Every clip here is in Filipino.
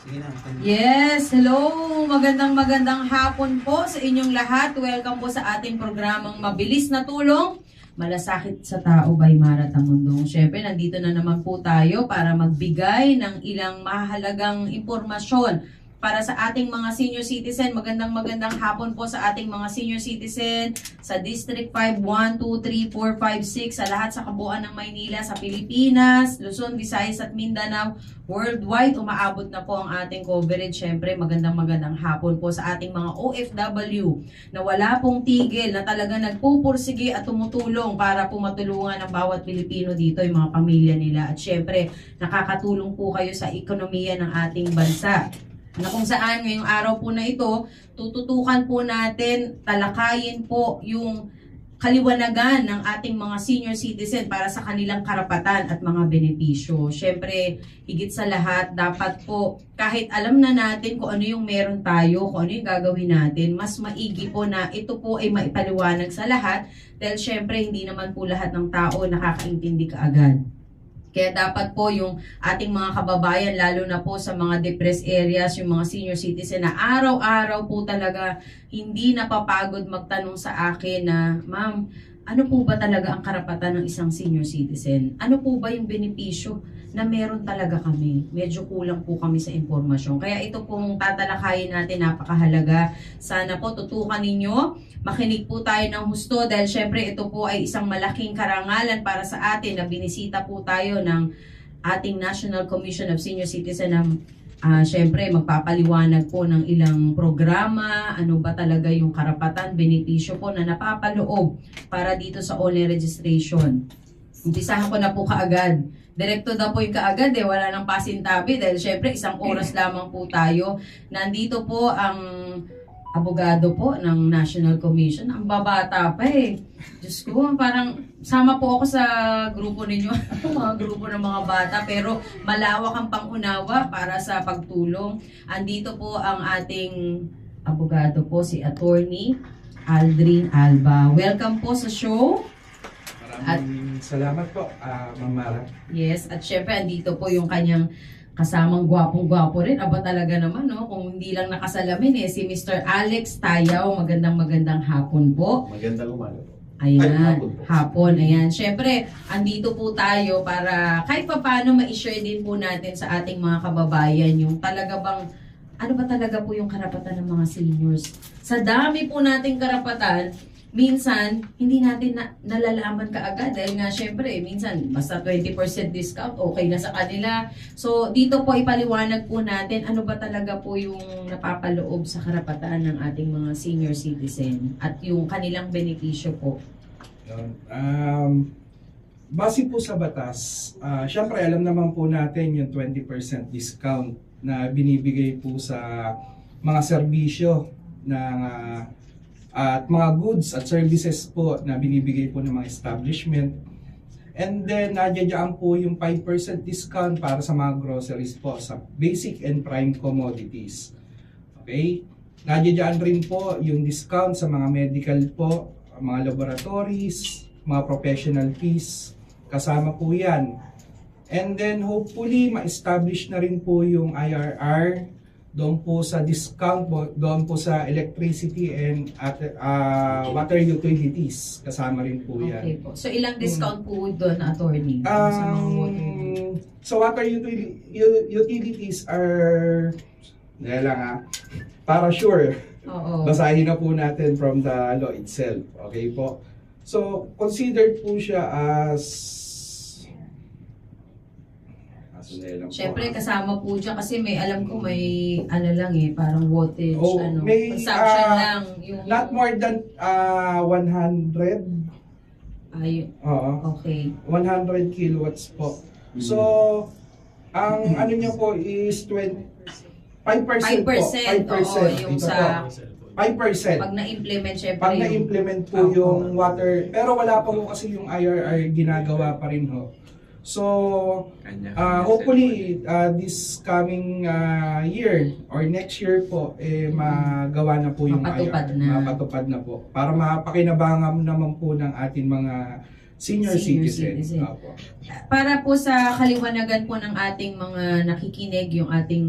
Sige na. Yes, hello! Magandang hapon po sa inyong lahat. Welcome po sa ating programang Mabilis na Tulong. Malasakit sa tao by Mara Tamundong. Siyempre, nandito na naman po tayo para magbigay ng ilang mahalagang impormasyon para sa ating mga senior citizen. Magandang hapon po sa ating mga senior citizen sa District 5, 1, 2, 3, 4, 5, 6, sa lahat sa kabuuan ng Maynila, sa Pilipinas, Luzon, Visayas at Mindanao. Worldwide, umaabot na po ang ating coverage. Siyempre, magandang hapon po sa ating mga OFW na wala pong tigil, na talaga nagpupursige at tumutulong para po matulungan ang bawat Pilipino dito, yung mga pamilya nila. At siyempre, nakakatulong po kayo sa ekonomiya ng ating bansa. Na kung saan ngayong araw po na ito, tututukan po natin, talakayin po yung kaliwanagan ng ating mga senior citizen para sa kanilang karapatan at mga benepisyo. Siyempre, higit sa lahat, dapat po, kahit alam na natin kung ano yung meron tayo, kung ano yung gagawin natin, mas maigi po na ito po ay maipaliwanag sa lahat dahil siyempre, hindi naman po lahat ng tao nakakaintindi kaagad. Kaya dapat po yung ating mga kababayan, lalo na po sa mga depressed areas, yung mga senior citizen na araw-araw po talaga hindi napapagod magtanong sa akin na, ma'am, ano po ba talaga ang karapatan ng isang senior citizen? Ano po ba yung benepisyo na meron talaga kami? Medyo kulang po kami sa impormasyon. Kaya ito pong tatalakayin natin, napakahalaga. Sana po tutukan ninyo, makinig po tayo ng husto dahil syempre ito po ay isang malaking karangalan para sa atin na binisita po tayo ng ating National Commission of Senior Citizen na syempre magpapaliwanag po ng ilang programa, ano ba talaga yung karapatan, benepisyo po na napapaloob para dito sa online registration. Umpisahan ko na po kaagad. Direkto na po yung kaagad wala nang pasintabi dahil syempre isang oras lamang po tayo. Nandito po ang abogado po ng National Commission. Ang babata pa Diyos ko, parang sama po ako sa grupo ninyo, mga grupo ng mga bata, pero malawak ang pangunawa para sa pagtulong. Andito po ang ating abogado po, si Attorney Aldrin Alba. Welcome po sa show. Maraming salamat po, Ma'am Mara. Yes, at syempre andito po yung kanyang kasamang gwapong-gwapo rin. Aba talaga naman, no? Kung hindi lang nakasalamin si Mr. Alex Tayaw. Magandang hapon po. Magandang umaga po. Ayan, hapon. Ayan. Syempre, andito po tayo para kahit pa paano ma-share din po natin sa ating mga kababayan yung talaga bang, ano ba talaga po yung karapatan ng mga seniors. Sa dami po nating karapatan, minsan, hindi natin nalalaman kaagad dahil nga syempre, minsan, basta 20% discount, okay na sa kanila. So, dito po ipaliwanag po natin ano ba talaga po yung napapaloob sa karapatan ng ating mga senior citizen at yung kanilang benepisyo po. Base po sa batas, syempre alam naman po natin yung 20% discount na binibigay po sa mga serbisyo ng at mga goods at services po na binibigay po ng mga establishment. And then, nadyadyaan po yung 5% discount para sa mga groceries po sa basic and prime commodities. Okay? Nadyadyaan rin po yung discount sa mga medical po, mga laboratories, mga professional fees. Kasama po yan. And then, hopefully, ma-establish na rin po yung IRR doon po sa discount po, doon po sa electricity and water utilities. Kasama rin po yan. Okay po. So ilang discount po doon, attorney? Sa water utilities are, para sure, basahin na po natin from the law itself. Okay po? So, considered po siya as siyempre kasama po dyan kasi may alam ko may ano lang parang wattage, may, consumption lang. Yung not more than 100. Ay, okay. 100 kilowatts po. So, ang ano niya po is 5% po. 5%. Yung sa 5%. Pag na-implement, syempre. Pag na-implement po yung water, pero wala pa po kasi yung IRR ginagawa pa rin ho. So, hopefully, this coming year or next year po, magawa na po yung mapatupad mapatupad na po. Para mapakinabangan naman po ng ating mga senior citizen. Opo. Para po sa kaliwanagan po ng ating mga nakikinig, yung ating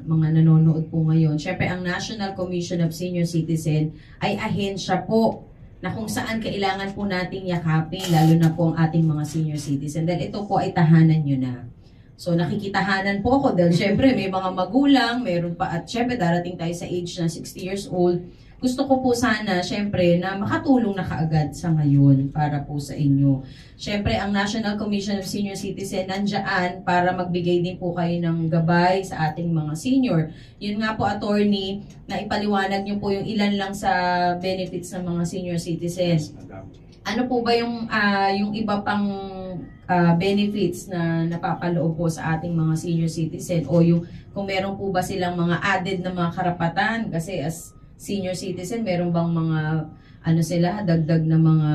mga nanonood po ngayon, syempre ang National Commission of Senior Citizen ay ahensya po na kung saan kailangan po nating yakapin, lalo na po ang ating mga senior citizen. Dahil ito po ay tahanan nyo na. So nakikitahanan po ako dahil syempre may mga magulang, mayroon pa at syempre darating tayo sa age na 60 years old. Gusto ko po sana syempre na makatulong na kaagad sa ngayon para po sa inyo. Syempre ang National Commission of Senior Citizen nandiyan para magbigay din po kayo ng gabay sa ating mga senior. Yun nga po attorney, na ipaliwanag nyo po yung ilan lang sa benefits ng mga senior citizens. Ano po ba yung iba pang benefits na napapaloob po sa ating mga senior citizen o yung kung meron po ba silang mga added na mga karapatan kasi as senior citizen meron bang mga dagdag na mga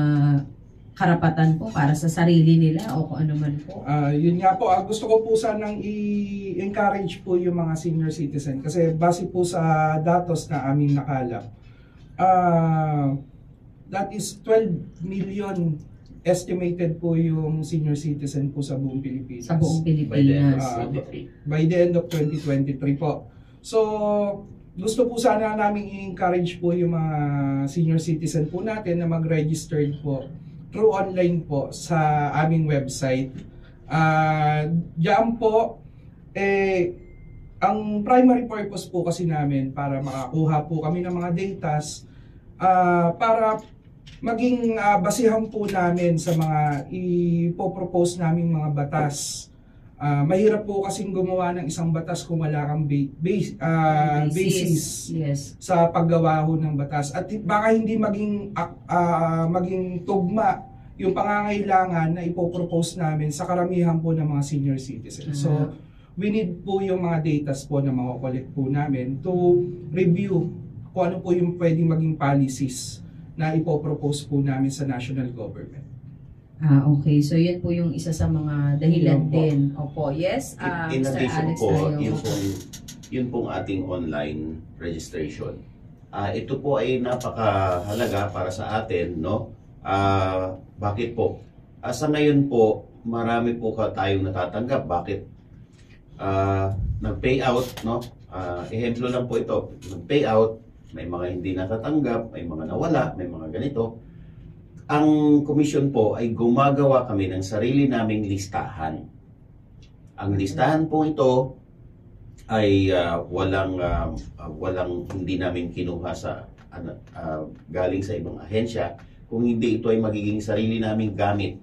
karapatan po para sa sarili nila o kung ano man po? Yun nga po, gusto ko po sanang i-encourage po yung mga senior citizen kasi base po sa datos na aming nakalap, that is 12 million estimated po yung senior citizen po sa buong Pilipinas. Sa buong Pilipinas. By the end of 2023 po. So, gusto po sana namin i-encourage po yung mga senior citizen po natin na mag-register po through online po sa aming website. Diyan po, ang primary purpose po kasi namin para makakuha po kami ng mga datas para maging basihan po namin sa mga ipopropose naming mga batas. Mahirap po kasing gumawa ng isang batas kung wala kang basis sa paggawa ho ng batas. At baka hindi maging tugma yung pangangailangan na ipopropose namin sa karamihan po ng mga senior citizens. So, we need po yung mga datas po na makukulit po namin to review kung ano po yung pwedeng maging policies na ipopropose po namin sa national government. Okay. So, yun po yung isa sa mga dahilan din. Opo, yes. In Mr. addition Alex po, tayo. yun pong ating online registration. Ito po ay napakahalaga para sa atin, no? Bakit po? Sa ngayon po, marami po tayong natatanggap. Bakit? Nag-payout, no? Ehemplo lang po ito. Nag-payout, may mga hindi natatanggap, may mga nawala, may mga ganito. Ang komisyon po ay gumagawa kami ng sarili naming listahan. Ang listahan po ito ay walang hindi namin kinuha sa galing sa ibang ahensya, kung hindi ito ay magiging sarili naming gamit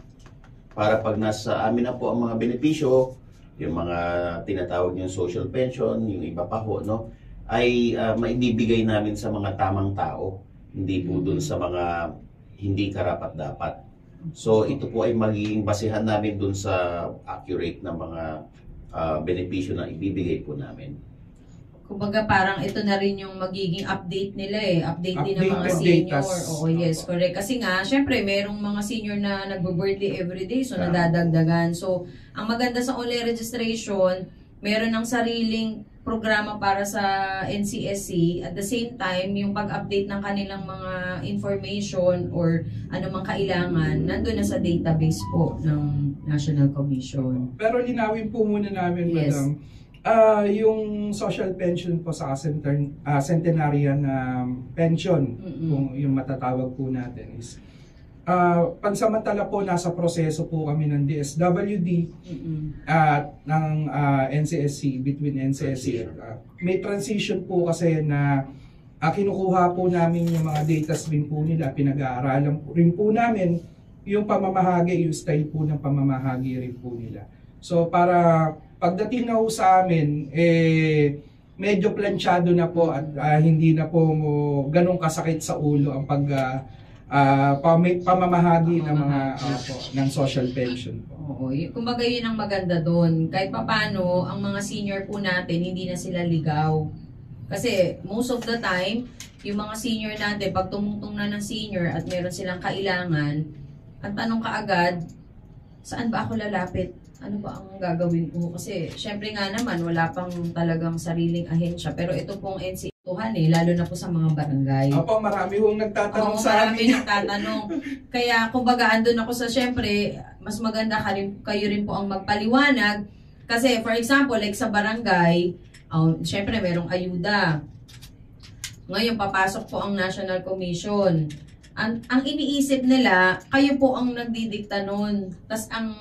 para pag nasa amin na po ang mga benepisyo, yung mga tinatawag yung social pension, yung iba pa ho, no, ay maibibigay namin sa mga tamang tao, hindi po dun sa mga hindi karapat-dapat. So ito po ay magiging basehan namin dun sa accurate na mga benepisyo na ibibigay po namin. Kumbaga parang ito na rin yung magiging update nila Update din ng mga Updated senior. datas. Oo, yes, correct. Kasi nga, syempre, merong mga senior na nagbo-birthday everyday, so nadadagdagan. So, ang maganda sa online registration, meron ng sariling programa para sa NCSC. At the same time, yung pag-update ng kanilang mga information or anumang kailangan, nandun na sa database po ng National Commission. Pero linawin po muna namin, Yes. Madam, yung social pension po sa centenarian pension, kung yung matatawag po natin is, pansamantala po nasa proseso po kami ng DSWD at ng NCSC, between NCSC. May transition po kasi na kinukuha po namin yung mga datas rin po nila, pinag-aaralan rin po namin yung pamamahagi, yung style po ng pamamahagi rin po nila. So para pagdating na po sa amin, medyo planchado na po at hindi na po ganun kasakit sa ulo ang pamamahagi ng mga ng social pension po. Oo, kumbaga yun ang maganda doon. Kahit papano, ang mga senior po natin, hindi na sila ligaw. Kasi most of the time, yung mga senior natin, pag tumungtong na ng senior at meron silang kailangan, ang tanong kaagad, saan ba ako lalapit? Ano ba ang gagawin ko? Kasi syempre nga naman, wala pang talagang sariling ahensya. Pero ito pong tuhan lalo na po sa mga barangay. Opo, marami hong nagtatanong sa Marami amin. nagtatanong. Kaya kumbaga andun ako sa syempre, mas maganda kayo rin po ang magpaliwanag. Kasi for example, like sa barangay, syempre merong ayuda. Ngayon papasok po ang National Commission. Ang iniisip nila, kayo po ang nagdidikta nun. Tas ang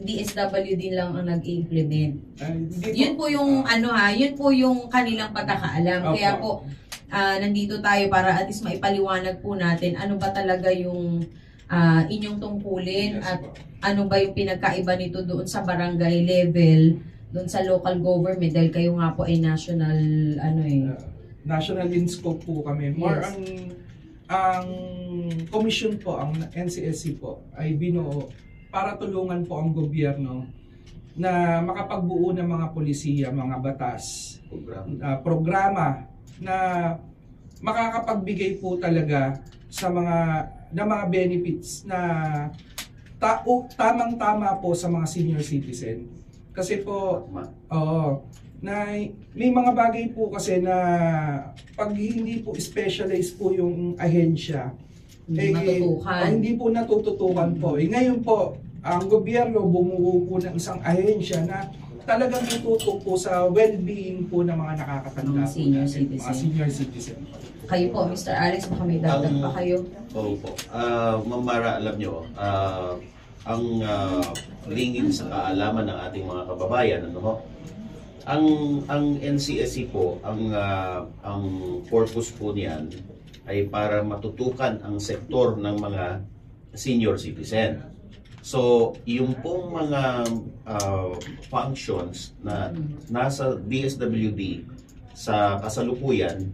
DSW din lang ang nag-implement. Yun po yung yun po yung kanilang pagkakaalam. Opo. Kaya po nandito tayo para at least maipaliwanag po natin ano ba talaga yung inyong tungkulin Yes, at po. ano ba yung pinagkaiba nito doon sa barangay level, doon sa local government dahil kayo nga po ay national National in scope po kami. More Yes. ang commission po, ang NCSC po, ay binuo para tulungan po ang gobyerno na makapagbuo ng mga polisiya, mga batas, programa na makakapagbigay po talaga sa mga benefits na tamang-tama po sa mga senior citizen. Kasi po, na may mga bagay po kasi na pag hindi po specialized po yung ahensya, hindi po natututukan po. Ngayon po, ang gobyerno bumuo po ng isang ahensya na talagang itutok po sa well-being po ng mga nakakatanda Mga senior po natin, citizen. mga senior citizen. Kayo po, Mr. Alex, baka may dagdag pa kayo. Opo. Ma'am Mara, alam nyo, ang lingid sa kaalaman ng ating mga kababayan, ang NCSC po, ang purpose po niyan ay para matutukan ang sektor ng mga senior citizen. So, yung pong mga functions na nasa DSWD sa kasalukuyan,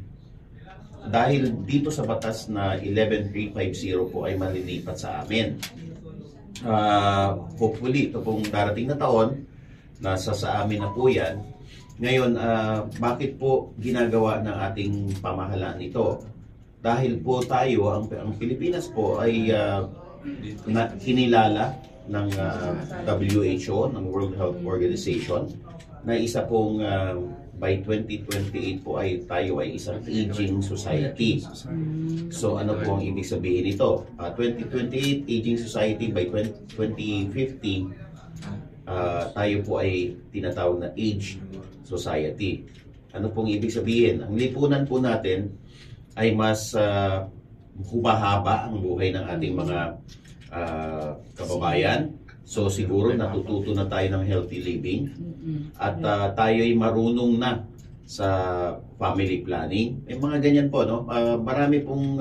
dahil dito sa batas na 11350 po ay malilipat sa amin. Hopefully, ito pong darating na taon, nasa sa amin na po yan. Ngayon, bakit po ginagawa ng ating pamahalaan ito? Dahil po tayo, ang Pilipinas po ay kinilala ng WHO, ng World Health Organization, na isa pong by 2028 po ay tayo ay isang aging society. So ano po ang ibig sabihin nito? 2028 aging society, by 2050 tayo po ay tinatawag na aged society. Ano pong ibig sabihin? Ang lipunan po natin ay mas humahaba ang buhay ng ating mga kababayan. So siguro natututo na tayo ng healthy living at tayo ay marunong na sa family planning. May mga ganyan po, no? Marami pong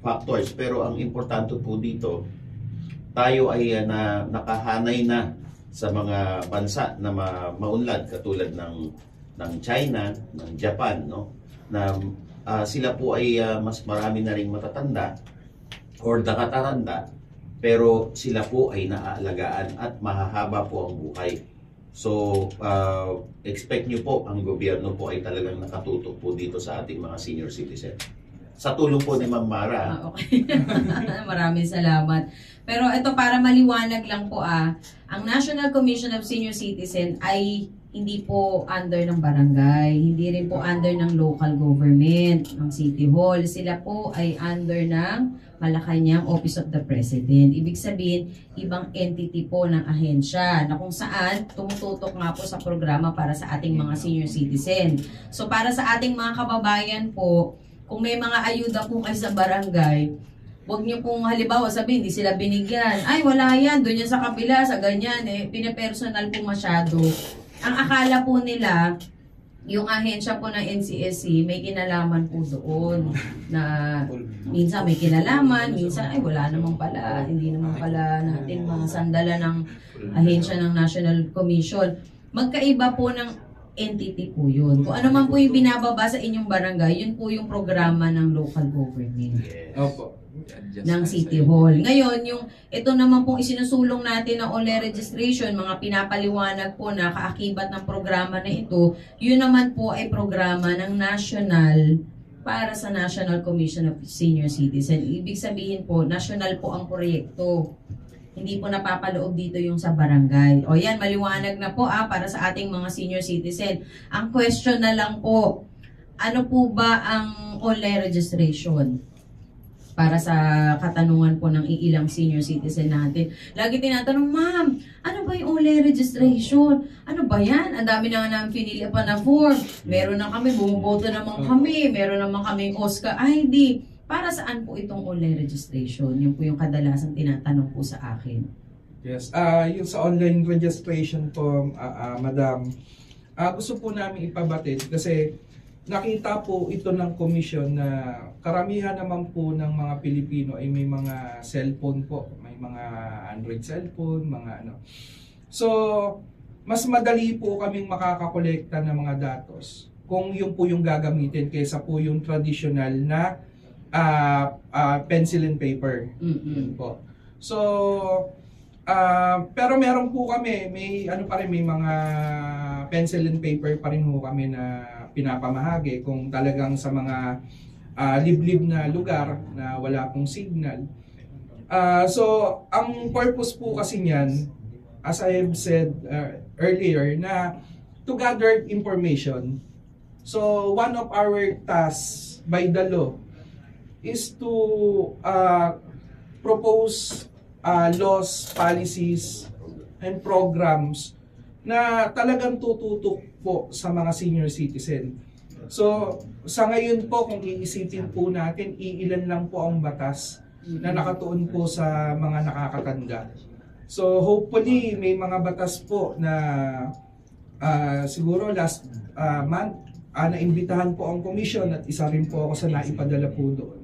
factors, pero ang importante po dito, tayo ay nakahanay na sa mga bansa na maunlad katulad ng China, ng Japan, no? Na sila po ay mas marami na ring matatanda or nakataranda, pero sila po ay naaalagaan at mahahaba po ang buhay. So, expect nyo po, ang gobyerno po ay talagang nakatutok po dito sa ating mga senior citizen. Sa tulong po ni Ma'am Mara. Okay. Maraming salamat. Pero ito para maliwanag lang po ang National Commission of Senior Citizen ay hindi po under ng barangay, hindi rin po under ng local government, ng City Hall. Sila po ay under ng Malacanang Office of the President. Ibig sabihin, ibang entity po ng ahensya na kung saan tumututok nga po sa programa para sa ating mga senior citizen. So para sa ating mga kababayan po, kung may mga ayuda po kayo sa barangay, huwag niyo pong halimbawa sabihin, hindi sila binigyan. Ay, wala yan, doon yan sa kabila, sa ganyan, pinapersonal po masyado. Ang akala po nila, yung ahensya po ng NCSC, may kinalaman po doon. Na minsan may kinalaman, minsan ay wala namang pala, hindi naman pala natin mga sandala ng ahensya ng National Commission. Magkaiba po ng entity po yun. Kung ano man po yung binababa sa inyong barangay, yun po yung programa ng local government. Opo. Ng City Hall. Ngayon, ito naman pong isinusulong natin na online registration, mga pinapaliwanag po na kaakibat ng programa na ito, yun naman po ay programa ng national para sa National Commission of Senior Citizen. Ibig sabihin po, national po ang proyekto. Hindi po napapaloob dito yung sa barangay. O yan, maliwanag na po para sa ating mga senior citizen. Ang question na lang po, ano po ba ang online registration? Para sa katanungan po ng iilang senior citizen natin. Lagi tinatanong, ma'am, ano ba yung online registration? Ano ba yan? Ang dami na nga namin pinili pa na form. Meron na kami, bumuboto naman kami. Meron naman kami OSCA ID. Para saan po itong online registration? Yun po yung kadalasan tinatanong po sa akin. Yes, yung sa online registration po, madam, gusto po namin ipabatid kasi nakita po ito ng komisyon na karamihan naman po ng mga Pilipino ay may mga cellphone po, may mga Android cellphone, mga ano. So, mas madali po kaming makakakolekta ng mga datos kung yun po yung gagamitin kaysa po yung traditional na pencil and paper. Yun po. So, pero meron po kami, may ano pa rin, may mga pencil and paper pa rin po kami na pinapamahagi kung talagang sa mga liblib na lugar na wala pong signal. So, ang purpose po kasi niyan, as I have said earlier, na to gather information. So, one of our tasks by the law is to propose laws, policies, and programs na talagang tututok po sa mga senior citizen. So, sa ngayon po, kung iisipin po natin, iilan lang po ang batas na nakatuon po sa mga nakakatanda. So, hopefully, may mga batas po na siguro last month, naimbitahan po ang commission at isa rin po ako sa naipadala po doon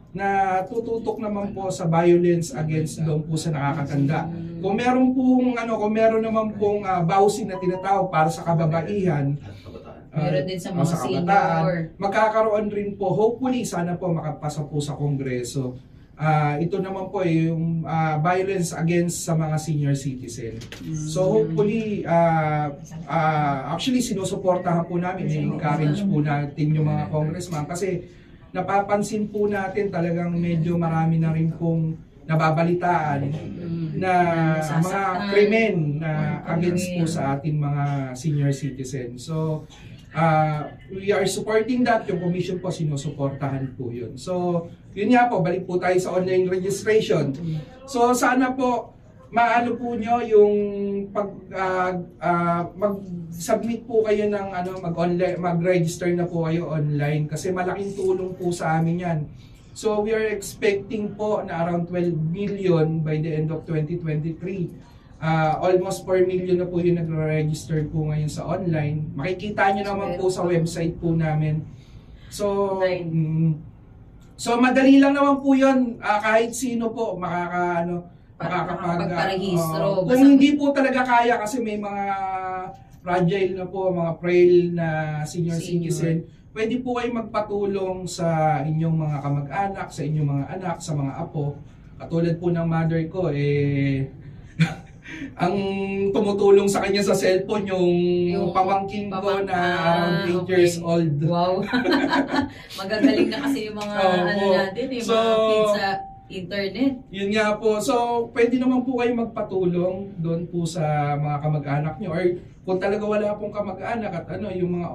na tututok naman po sa violence against doon po sa nakakatanda. Kung meron pong kung meron naman pong bawsin na tinatawag para sa kababaihan, meron din sa mga senior, magkakaroon rin po, hopefully sana po makapasa po sa Kongreso. Ito naman po yung violence against sa mga senior citizen. So hopefully, actually sinusuportahan po namin, encourage po natin yung mga congressman kasi napapansin po natin talagang medyo marami na rin pong nababalitaan na mga krimen na against po sa ating mga senior citizen. So, we are supporting that. Yung commission po, sinusuportahan po yun. So, yun nga po, balik po tayo sa online registration. So, sana po, maano po nyo yung mag-submit po kayo ng mag-register na po kayo online kasi malaking tulong po sa amin yan. So we are expecting po na around 12 million by the end of 2023. Almost 4 million na po yung nagre-register po ngayon sa online. Makikita nyo naman po sa website po namin. So, so madali lang naman po yun. Kahit sino po makakapagparehistro. Kung hindi po talaga kaya kasi may mga fragile na po, mga frail na senior citizen, pwede po kayo magpatulong sa inyong mga kamag-anak, sa inyong mga anak, sa mga apo. Katulad po ng mother ko, ang tumutulong sa kanya sa cellphone yung pamangkin ko na around 8 years old. Wow. Magagaling na kasi yung mga natin, mga kids sa internet. Yun nga po. So, pwede naman po kayo magpatulong doon po sa mga kamag-anak nyo. Or kung talaga wala pong kamag-anak at yung mga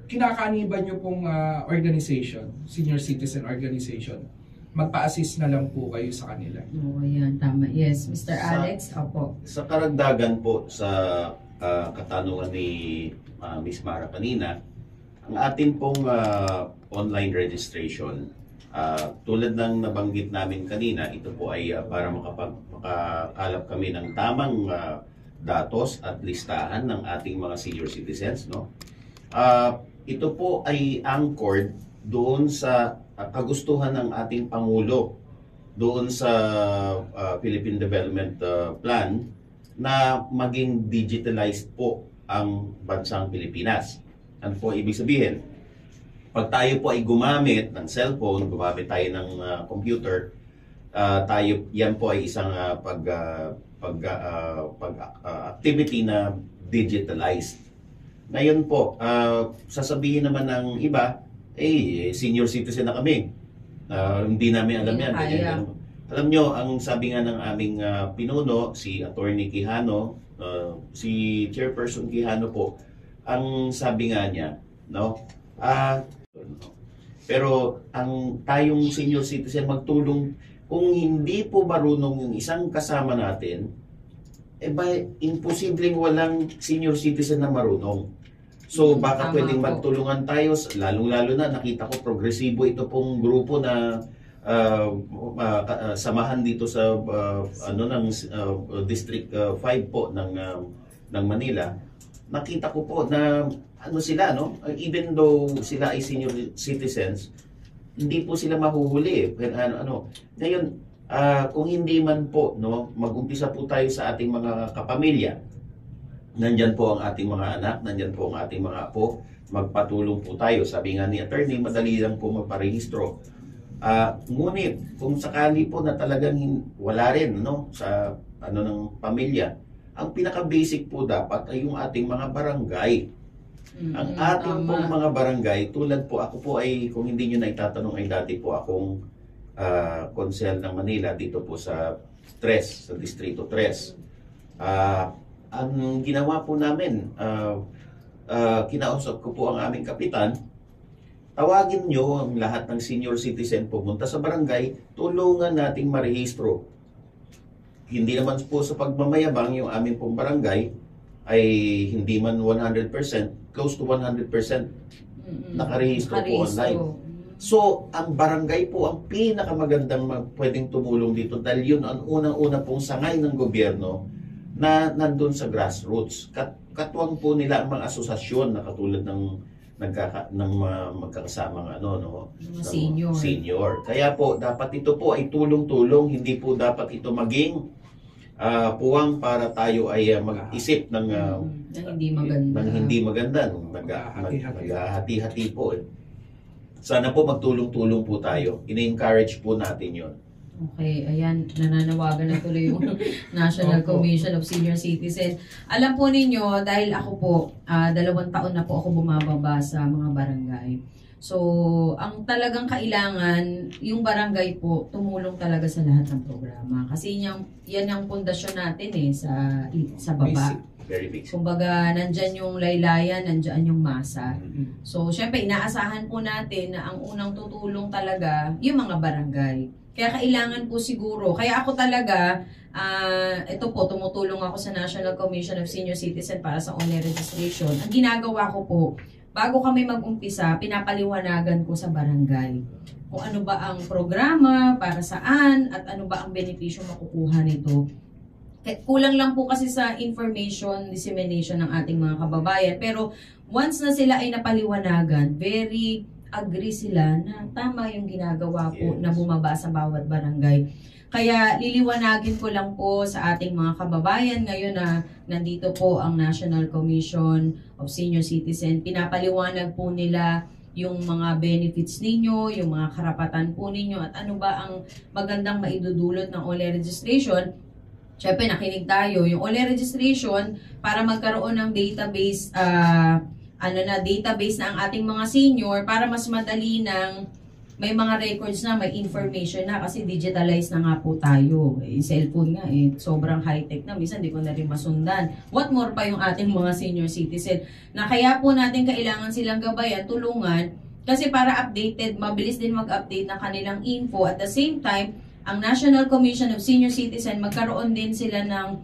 kinakaniban nyo pong organization, senior citizen organization, magpa-assist na lang po kayo sa kanila. Oo, yan. Tama. Yes. Mr. Alex, opo. Sa karagdagan po sa katanungan ni Ms. Mara kanina, ang atin pong online registration, tulad ng nabanggit namin kanina, ito po ay para makakalap kami ng tamang datos at listahan ng ating mga senior citizens, no? Ito po ay anchored doon sa kagustuhan ng ating Pangulo doon sa Philippine Development Plan na maging digitalized po ang bansang Pilipinas. Ano po ibig sabihin? Pag tayo po ay gumamit ng cellphone, gumamit tayo ng computer, yan po ay isang activity na digitalized. Ngayon po, sasabihin naman ng iba, senior citizen na kami. Hindi namin alam yan. Alam nyo, ang sabi nga ng aming pinuno, si Attorney Quijano, si Chairperson Quijano po, ang sabi nga niya, no? Ah, pero ang tayong senior citizen magtulong, kung hindi po marunong yung isang kasama natin, imposibleng walang senior citizen na marunong. So baka Tama pwedeng po. magtulungan tayo, lalong-lalo na nakita ko progresibo ito pong grupo na samahan dito sa District 5 po ng Manila. Nakita ko po na sila, no? Even though sila ay senior citizens, hindi po sila mahuhuli. Ngayon, kung hindi man po, no, mag-umpisa po tayo sa ating mga kapamilya. Nandyan po ang ating mga anak, nandyan po ang ating mga apo. Magpatulong po tayo. Sabi nga ni attorney, madali lang po magparehistro. Ngunit kung sakali po na talagang wala rin, no, sa ng pamilya, ang pinaka-basic po dapat ay yung ating mga barangay. Ang ating pong mga barangay, tulad po, ako po ay, kung hindi nyo na itatanong, ay dati po akong konsel ng Manila dito po sa Distrito 3. Ang ginawa po namin, kinausap ko po ang aming kapitan, tawagin nyo ang lahat ng senior citizen pumunta sa barangay, tulungan nating marehistro. Hindi naman po sa pagmamayabang yung aming pong barangay ay hindi man 100%, close to 100% nakarehistro po online. So, ang barangay po ang pinakamagandang pwedeng tumulong dito dahil yun ang unang-una pong sangay ng gobyerno na nandun sa grassroots. Katuwang po nila ang mga asosasyon na katulad ng magkakasamang senior. Kaya po, dapat ito po ay tulong-tulong, hindi po dapat ito maging puwang para tayo ay mag-isip ng hindi maganda, maghahati-hati po. Sana po magtulong-tulong po tayo. Ina-encourage po natin yon. Okay, ayan, nananawagan na tuloy yung National Commission of Senior Citizen. Alam po ninyo, dahil ako po, 2 taon na po ako bumababa sa mga barangay. So, ang talagang kailangan, yung barangay po, tumulong talaga sa lahat ng programa. Kasi yan ang pundasyon natin sa baba. Very big. Kumbaga, nandyan yung laylayan, nandyan yung masa. So, syempre, inaasahan po natin na ang unang tutulong talaga, yung mga barangay. Kaya kailangan po siguro, kaya ako talaga, ito po, tumutulong ako sa National Commission of Senior Citizen para sa online registration. Ang ginagawa ko po, bago kami mag-umpisa, pinapaliwanagan ko sa barangay kung ano ba ang programa, para saan, at ano ba ang benepisyo makukuha nito. Kulang lang po kasi sa information dissemination ng ating mga kababayan. Pero once na sila ay napaliwanagan, very agree sila na tama yung ginagawa po na bumaba sa bawat barangay. Kaya liliwanagin ko lang po sa ating mga kababayan ngayon na nandito po ang National Commission of Senior Citizen. Pinapaliwanag po nila yung mga benefits ninyo, yung mga karapatan po ninyo, at ano ba ang magandang maidudulot ng online registration. Siyempre, nakinig tayo. Yung online registration, para magkaroon ng database, database na ang ating mga senior, para mas madali ng may mga records na, may information na, kasi digitalized na nga po tayo. Cellphone nga, sobrang high-tech na. Minsan, di ko na rin masundan. What more pa yung ating mga senior citizen, na kaya po natin kailangan silang gabayan, tulungan, kasi para updated, mabilis din mag-update ng kanilang info. At the same time, ang National Commission of Senior Citizen, magkaroon din sila ng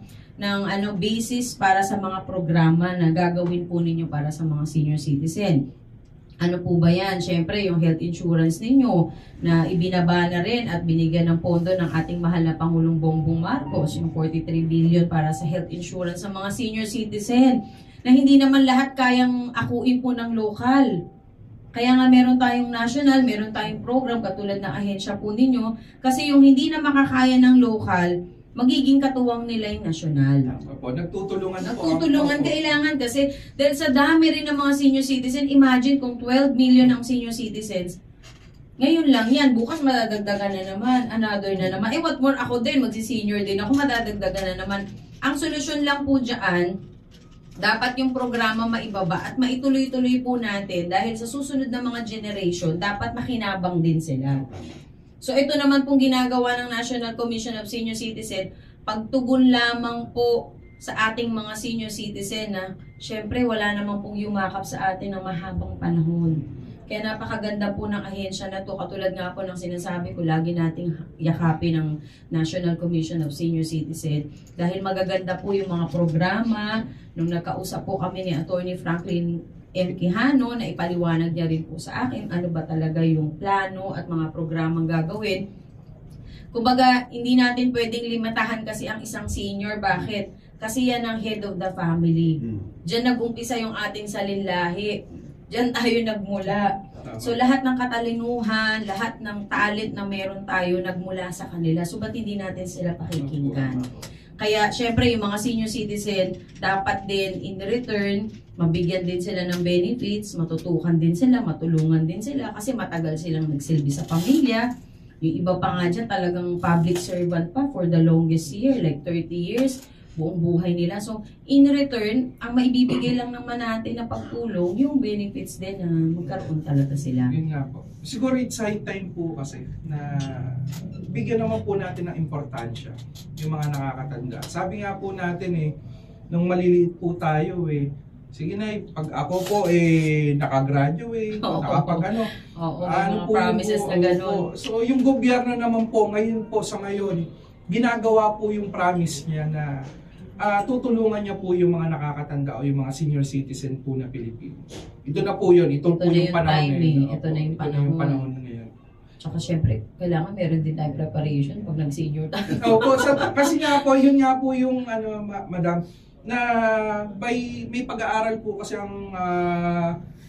basis para sa mga programa na gagawin po ninyo para sa mga senior citizen. Ano po ba yan? Siyempre, yung health insurance ninyo na ibinaba na rin at binigyan ng pondo ng ating mahal na Pangulong Bongbong Marcos, yung 43 billion para sa health insurance sa mga senior citizen, na hindi naman lahat kayang akuin po ng lokal. Kaya nga meron tayong national, meron tayong program katulad ng ahensya po ninyo, kasi yung hindi na makakaya ng lokal, magiging katuwang nila yung nasyonal. Nagtutulungan kailangan kasi dahil sa dami rin ng mga senior citizen, imagine kung 12 million ang senior citizens, ngayon lang yan, bukas madadagdagan na naman, another na naman. What more, ako din, magsi-senior din ako, madadagdagan na naman. Ang solusyon lang po dyan, dapat yung programa maibaba at maituloy-tuloy po natin dahil sa susunod na mga generation, dapat makinabang din sila. So ito naman pong ginagawa ng National Commission of Senior Citizen, pagtugon lamang po sa ating mga senior citizen na syempre wala naman pong yumakap sa atin ng mahabang panahon. Kaya napakaganda po ng ahensya na to. Katulad nga po ng sinasabi ko, lagi nating yakapin ng National Commission of Senior Citizen. Dahil magaganda po yung mga programa. Nung nakausap po kami ni Attorney Franklin M. Quijano, na ipaliwanag niya rin po sa akin ano ba talaga yung plano at mga programang gagawin. Kumbaga, hindi natin pwedeng limitahan kasi ang isang senior. Bakit? Kasi yan ang head of the family. Diyan nag-umpisa yung ating salinlahi. Diyan tayo nagmula. So lahat ng katalinuhan, lahat ng talent na meron tayo nagmula sa kanila. So ba't hindi natin sila pakikinggan? Kaya syempre yung mga senior citizen, dapat din in return, mabigyan din sila ng benefits, matutukan din sila, matulungan din sila kasi matagal silang nagsilbi sa pamilya. Yung iba pa nga dyan talagang public servant pa for the longest year, like 30 years. Buong buhay nila. So, in return, ang maibibigay lang naman natin na pagtulong, yung benefits din na magkaroon talaga sila. Yun nga po. Siguro it's high time po kasi na bigyan naman po natin ng importansya yung mga nakakatanda. Sabi nga po natin nung maliliit po tayo sige na pag ako po nakagraduate, nakapag mga promises na gano'n. So, yung gobyerno naman po, ngayon po sa ngayon, ginagawa po yung promise niya na tutulungan niya po yung mga nakakatanda o yung mga senior citizen po na Pilipino. Ito na po yun. Ito po yung panahon ngayon. Ito na yung panahon ngayon. Tsaka syempre, kailangan meron din tayo preparation pag nag-senior tayo. Opo, kasi nga po, yun nga po yung madam, na may pag-aaral po kasi ang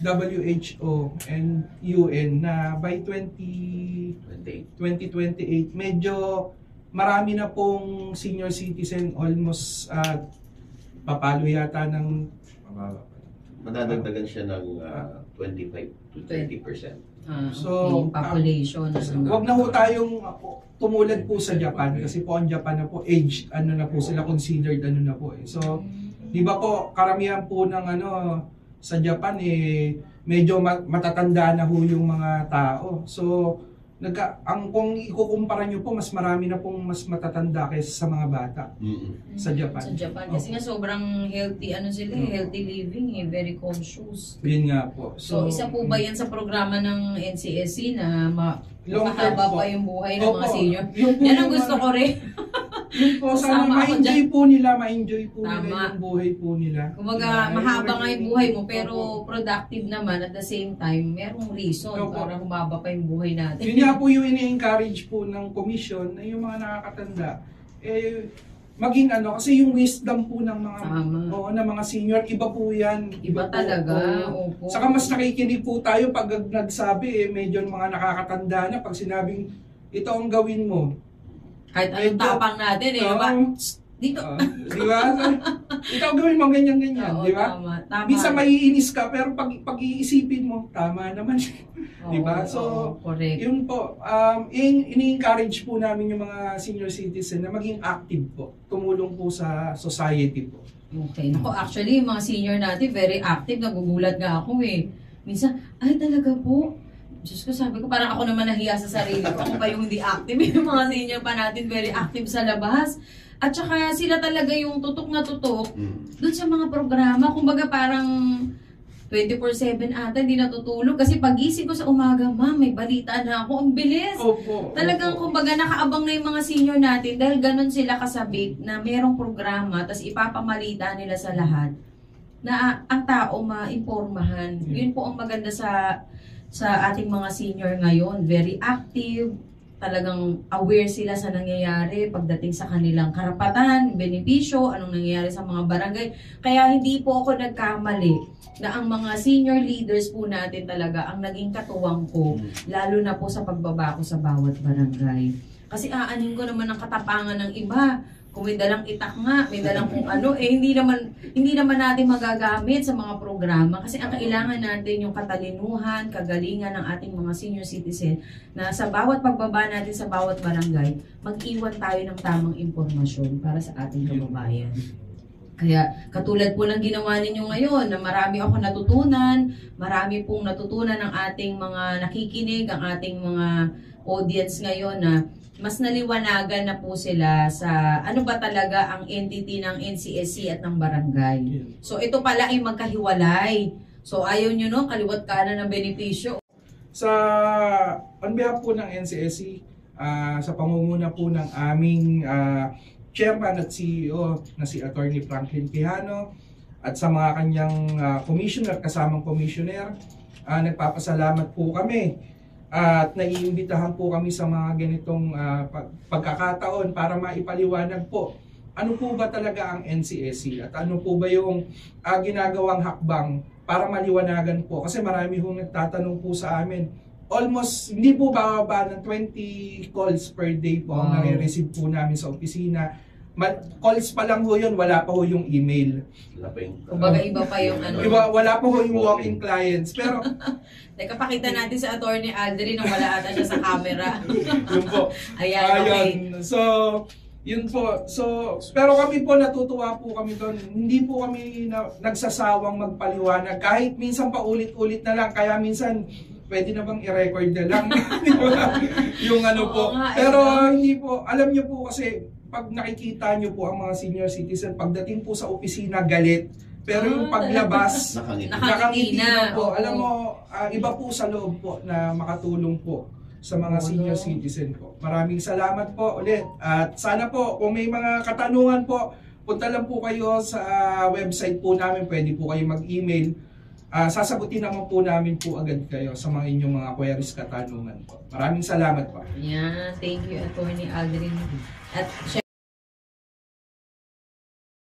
WHO and UN na by 2028, medyo marami na pong senior citizen, almost papalo yata ng madadagdagan siya ng 25 to 30%. So, yung population. Wag na po tayong tumulad po sa Japan kasi po ang Japan na po age na po sila considered na po So, di ba po karamihan po ng sa Japan medyo matatanda na ho yung mga tao. So, kung ikukumpara nyo po, mas marami na pong mas matatanda kaysa sa mga bata sa Japan. Sa Japan. Kasi nga sobrang healthy, healthy living, very conscious. Yun nga po. So isa po ba yan sa programa ng NCSC na long-term mahaba pa yung buhay ng mga senior? Yan ang gusto ko rin. Yun po, sana ma-enjoy po nila yung buhay po nila. Kumbaga, mahaba nga yung buhay mo, pero productive naman at the same time, merong reason para humaba pa yung buhay natin. Yun nga po yung ini-encourage po ng commission na yung mga nakakatanda, maging kasi yung wisdom po ng mga senior, iba po yan. Iba talaga. Opo. Saka mas nakikinig po tayo pag nagsabi, medyo mga nakakatanda na, pag sinabing, ito ang gawin mo. Kahit anong tapang natin diba? Dito. Di ba? Ikaw gawin mo ganyan-ganyan, di ba? Tama. Minsan maiinis ka, pero pag-iisipin mo, tama naman. Di ba? So, correct. yun po, ini-encourage po namin yung mga senior citizen na maging active po, tumulong po sa society po. Okay. Ako, actually, yung mga senior natin, very active. Nagugulat nga ako Minsan, ay talaga po. Diyos ko, sabi ko, parang ako naman nahiya sa sarili ko. Ako pa yung hindi active. Yung mga senior pa natin, very active sa labas. At saka sila talaga yung tutok na tutok doon sa mga programa. Kumbaga parang 24/7 ata, hindi natutulog. Kasi pagising ko sa umaga, ma'am, may balita na ako. Ang bilis. Opo. Talagang kumbaga nakaabang na yung mga senior natin dahil ganun sila kasabik na merong programa tapos ipapamalita nila sa lahat na ang tao maimpormahan. Yun po ang maganda sa ating mga senior ngayon. Very active, talagang aware sila sa nangyayari pagdating sa kanilang karapatan, benepisyo, anong nangyayari sa mga barangay. Kaya hindi po ako nagkamali na ang mga senior leaders po natin talaga ang naging katuwang ko, lalo na po sa pagbaba ko sa bawat barangay. Kasi aanin ko naman ang katapangan ng iba. Kung may dalang itak nga, may dalang kung hindi naman natin magagamit sa mga programa. Kasi ang kailangan natin yung katalinuhan, kagalingan ng ating mga senior citizen na sa bawat pagbaba natin sa bawat barangay, mag-iwan tayo ng tamang impormasyon para sa ating kababayan. Kaya katulad po ng ginawa ninyo ngayon na marami ako natutunan, marami pong natutunan ng ating mga nakikinig, ang ating mga audience ngayon na mas naliwanagan na po sila sa ano ba talaga ang entity ng NCSC at ng barangay. So ito pala ay magkahiwalay. So ayaw nyo kaliwat kanan ng benepisyo. On behalf po ng NCSC, sa pangunguna po ng aming chairman at CEO na si Attorney Franklin Quijano at sa mga kanyang commissioner, kasamang commissioner, nagpapasalamat po kami at naiimbitahan po kami sa mga ganitong pagkakataon para maipaliwanag po ano po ba talaga ang NCSC at ano po ba yung ginagawang hakbang para maliwanagan po. Kasi marami hong nagtatanong po sa amin. Almost, hindi po bababa ng 20 calls per day po ang nare-receive po namin sa opisina. Calls pa lang ho yun, wala pa ho yung email. Wala pa yung... Kumbaga iba pa yung ano. Wala pa ho yung walk-in clients. Pero, Teka, pakita natin sa Attorney Aldrin nang wala ata siya sa camera. yun po. Ayan, okay. So, yun po. So, pero kami po natutuwa po kami doon. Hindi po kami nagsasawang magpaliwanag. Kahit minsan paulit-ulit na lang. Kaya minsan, pwede na bang i-record na lang yung ano po. Pero hindi po. Alam niyo po kasi, pag nakikita niyo po ang mga senior citizen, pagdating po sa opisina, galit. Pero yung paglabas, nakangiti na po. Alam mo, iba po sa loob po na makatulong po sa mga senior citizen po. Maraming salamat po ulit. At sana po, kung may mga katanungan po, punta lang po kayo sa website po namin. Pwede po kayo mag-email. Sasagutin naman po namin po agad kayo sa mga inyong mga queries, katanungan po. Maraming salamat po. Yeah, thank you, Attorney Aldrin. At